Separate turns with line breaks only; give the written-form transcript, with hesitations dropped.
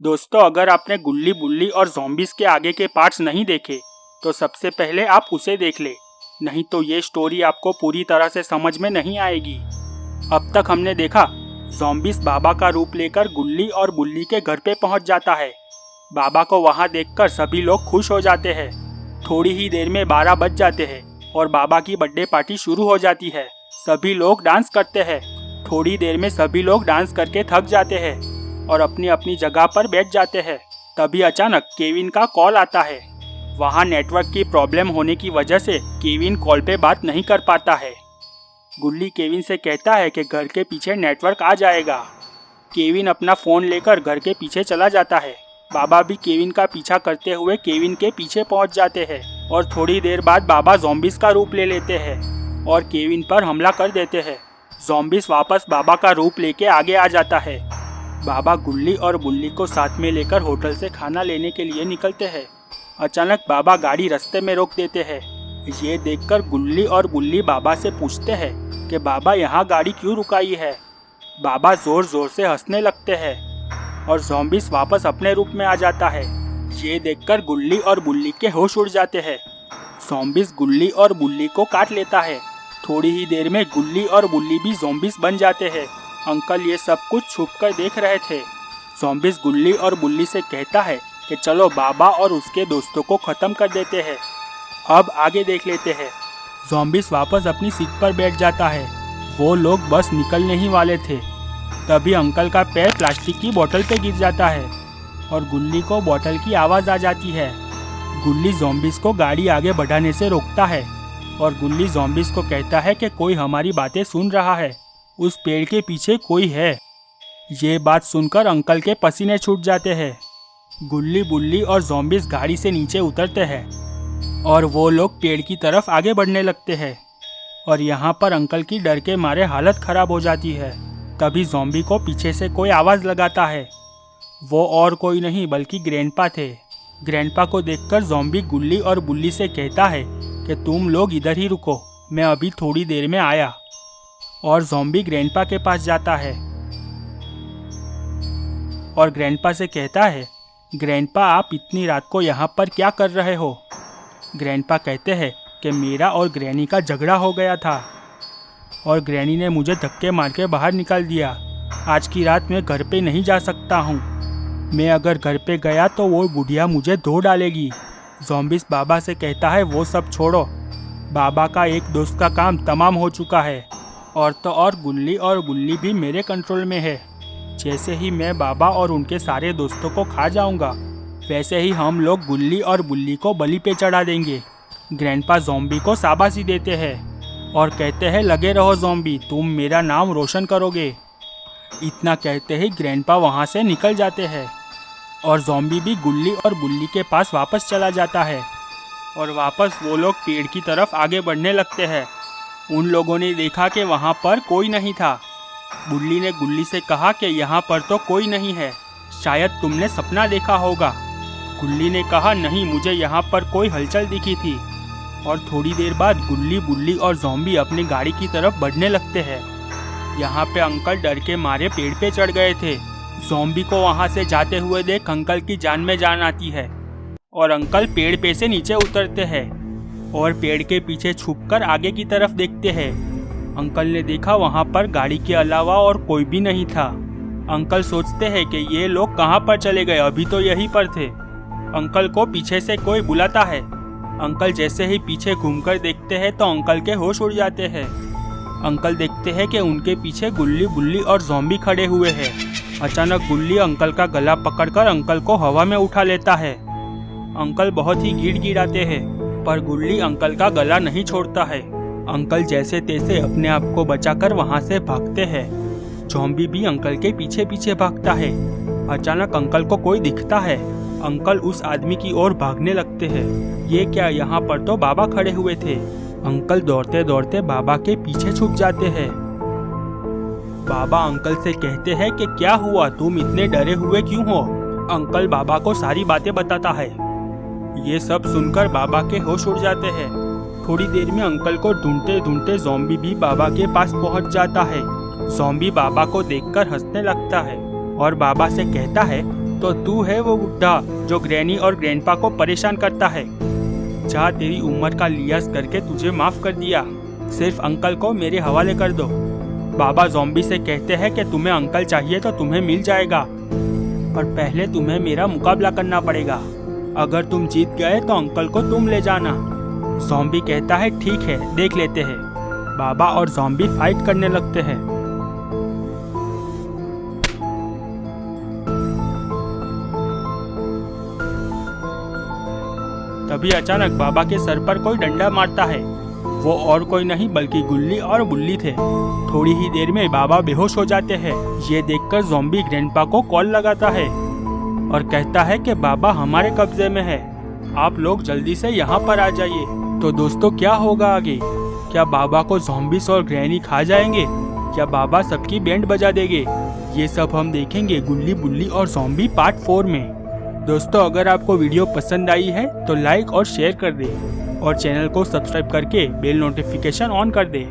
दोस्तों, अगर आपने गुल्ली बुल्ली और ज़ॉम्बीज़ के आगे के पार्ट्स नहीं देखे तो सबसे पहले आप उसे देख ले, नहीं तो ये स्टोरी आपको पूरी तरह से समझ में नहीं आएगी। अब तक हमने देखा ज़ॉम्बीज़ बाबा का रूप लेकर गुल्ली और बुल्ली के घर पे पहुंच जाता है। बाबा को वहां देखकर सभी लोग खुश हो जाते हैं। थोड़ी ही देर में 12 बज जाते हैं और बाबा की बर्थडे पार्टी शुरू हो जाती है। सभी लोग डांस करते हैं। थोड़ी देर में सभी लोग डांस करके थक जाते हैं और अपनी अपनी जगह पर बैठ जाते हैं। तभी अचानक केविन का कॉल आता है। वहाँ नेटवर्क की प्रॉब्लम होने की वजह से केविन कॉल पे बात नहीं कर पाता है। गुल्ली केविन से कहता है कि घर के पीछे नेटवर्क आ जाएगा। केविन अपना फ़ोन लेकर घर के पीछे चला जाता है। बाबा भी केविन का पीछा करते हुए केविन के पीछे पहुंच जाते हैं और थोड़ी देर बाद बाबा ज़ॉम्बीज़ का रूप ले लेते हैं और केविन पर हमला कर देते हैं। ज़ॉम्बीज़ वापस बाबा का रूप लेके आगे आ जाता है। बाबा गुल्ली और बुल्ली को साथ में लेकर होटल से खाना लेने के लिए निकलते हैं। अचानक बाबा गाड़ी रास्ते में रोक देते हैं। ये देखकर गुल्ली और बुल्ली बाबा से पूछते हैं कि बाबा यहाँ गाड़ी क्यों रुकाई है। बाबा ज़ोर ज़ोर से हंसने लगते हैं और ज़ॉम्बीज़ वापस अपने रूप में आ जाता है। ये देखकर गुल्ली और बुल्ली के होश उड़ जाते हैं। ज़ॉम्बीज़ गुल्ली और बुल्ली को काट लेता है। थोड़ी ही देर में गुल्ली और बुल्ली भी ज़ॉम्बीज़ बन जाते हैं। अंकल ये सब कुछ छुपकर देख रहे थे। ज़ॉम्बीज़ गुल्ली और बुल्ली से कहता है कि चलो बाबा और उसके दोस्तों को ख़त्म कर देते हैं। अब आगे देख लेते हैं। ज़ॉम्बीज़ वापस अपनी सीट पर बैठ जाता है। वो लोग बस निकलने ही वाले थे। तभी अंकल का पैर प्लास्टिक की बोतल पे गिर जाता है और गुल्ली को बोतल की आवाज़ आ जाती है। गुल्ली ज़ॉम्बीज़ को गाड़ी आगे बढ़ाने से रोकता है और गुल्ली ज़ॉम्बीज़ को कहता है कि कोई हमारी बातें सुन रहा है, उस पेड़ के पीछे कोई है। ये बात सुनकर अंकल के पसीने छूट जाते हैं। गुल्ली बुल्ली और ज़ॉम्बीज़ गाड़ी से नीचे उतरते हैं और वो लोग पेड़ की तरफ आगे बढ़ने लगते हैं और यहाँ पर अंकल की डर के मारे हालत ख़राब हो जाती है। तभी ज़ॉम्बी को पीछे से कोई आवाज़ लगाता है। वो और कोई नहीं बल्कि ग्रैंडपा थे। ग्रैंडपा को देखकर ज़ॉम्बी गुल्ली और बुल्ली से कहता है कि तुम लोग इधर ही रुको, मैं अभी थोड़ी देर में आया। और ज़ॉम्बी ग्रैंडपा के पास जाता है और ग्रैंडपा से कहता है, ग्रैंडपा आप इतनी रात को यहाँ पर क्या कर रहे हो। ग्रैंडपा कहते हैं कि मेरा और ग्रैनी का झगड़ा हो गया था और ग्रैनी ने मुझे धक्के मार के बाहर निकाल दिया। आज की रात मैं घर पे नहीं जा सकता हूँ। मैं अगर घर पे गया तो वो बुढ़िया मुझे धो डालेगी। ज़ॉम्बीज़ बाबा से कहता है वो सब छोड़ो, बाबा का एक दोस्त का काम तमाम हो चुका है और तो और गुल्ली और बुल्ली भी मेरे कंट्रोल में है। जैसे ही मैं बाबा और उनके सारे दोस्तों को खा जाऊंगा वैसे ही हम लोग गुल्ली और बुल्ली को बलि पे चढ़ा देंगे। ग्रैंडपा ज़ॉम्बी को शाबाशी देते हैं और कहते हैं लगे रहो ज़ॉम्बी, तुम मेरा नाम रोशन करोगे। इतना कहते ही ग्रैंडपा वहाँ से निकल जाते हैं और ज़ॉम्बी भी गुल्ली और बुल्ली के पास वापस चला जाता है और वापस वो लोग पेड़ की तरफ आगे बढ़ने लगते हैं। उन लोगों ने देखा कि वहाँ पर कोई नहीं था। बुल्ली ने गुल्ली से कहा कि यहाँ पर तो कोई नहीं है, शायद तुमने सपना देखा होगा। गुल्ली ने कहा नहीं, मुझे यहाँ पर कोई हलचल दिखी थी। और थोड़ी देर बाद गुल्ली बुल्ली और ज़ॉम्बी अपनी गाड़ी की तरफ बढ़ने लगते हैं। यहाँ पे अंकल डर के मारे पेड़ पे चढ़ गए थे। ज़ॉम्बी को वहाँ से जाते हुए देख अंकल की जान में जान आती है और अंकल पेड़ पे से नीचे उतरते हैं और पेड़ के पीछे छुपकर आगे की तरफ देखते हैं। अंकल ने देखा वहाँ पर गाड़ी के अलावा और कोई भी नहीं था। अंकल सोचते हैं कि ये लोग कहाँ पर चले गए, अभी तो यहीं पर थे। अंकल को पीछे से कोई बुलाता है। अंकल जैसे ही पीछे घूमकर देखते हैं तो अंकल के होश उड़ जाते हैं। अंकल देखते हैं कि उनके पीछे गुल्ली बुल्ली और ज़ॉम्बी खड़े हुए हैं। अचानक गुल्ली अंकल का गला पकड़कर अंकल को हवा में उठा लेता है। अंकल बहुत ही गिड़गिड़ाते हैं पर गुल्ली अंकल का गला नहीं छोड़ता है। अंकल जैसे तैसे अपने आप को बचाकर वहाँ से भागते हैं। ज़ॉम्बी भी अंकल के पीछे पीछे भागता है। अचानक अंकल को कोई दिखता है। अंकल उस आदमी की ओर भागने लगते हैं। ये क्या, यहाँ पर तो बाबा खड़े हुए थे। अंकल दौड़ते दौड़ते बाबा के पीछे छुप जाते हैं। बाबा अंकल से कहते हैं कि क्या हुआ, तुम इतने डरे हुए क्यों हो। अंकल बाबा को सारी बातें बताता है। ये सब सुनकर बाबा के होश उड़ जाते हैं। थोड़ी देर में अंकल को ढूंढते ढूंढते ज़ॉम्बी भी बाबा के पास पहुंच जाता है। ज़ॉम्बी बाबा को देखकर हंसने लगता है और बाबा से कहता है तो तू है वो बुढ़ा जो ग्रैनी और ग्रैंडपा को परेशान करता है। जा, तेरी उम्र का लिहाज करके तुझे माफ कर दिया। सिर्फ अंकल को मेरे हवाले कर दो। बाबा ज़ॉम्बी से कहते हैं कि तुम्हें अंकल चाहिए तो तुम्हें मिल जाएगा, पर पहले तुम्हें मेरा मुकाबला करना पड़ेगा। अगर तुम जीत गए तो अंकल को तुम ले जाना। ज़ॉम्बी कहता है ठीक है, देख लेते हैं। बाबा और ज़ॉम्बी फाइट करने लगते हैं। तभी अचानक बाबा के सर पर कोई डंडा मारता है। वो और कोई नहीं बल्कि गुल्ली और बुल्ली थे। थोड़ी ही देर में बाबा बेहोश हो जाते हैं। ये देखकर ज़ॉम्बी ग्रैंडपा को कॉल लगाता है और कहता है कि बाबा हमारे कब्जे में है, आप लोग जल्दी से यहाँ पर आ जाइए। तो दोस्तों क्या होगा आगे? क्या बाबा को ज़ॉम्बीस और ग्रैनी खा जाएंगे? क्या बाबा सबकी बैंड बजा देंगे? ये सब हम देखेंगे गुल्ली बुल्ली और ज़ॉम्बी पार्ट 4 में। दोस्तों अगर आपको वीडियो पसंद आई है तो लाइक और शेयर कर दें और चैनल को सब्सक्राइब करके बेल नोटिफिकेशन ऑन कर दें।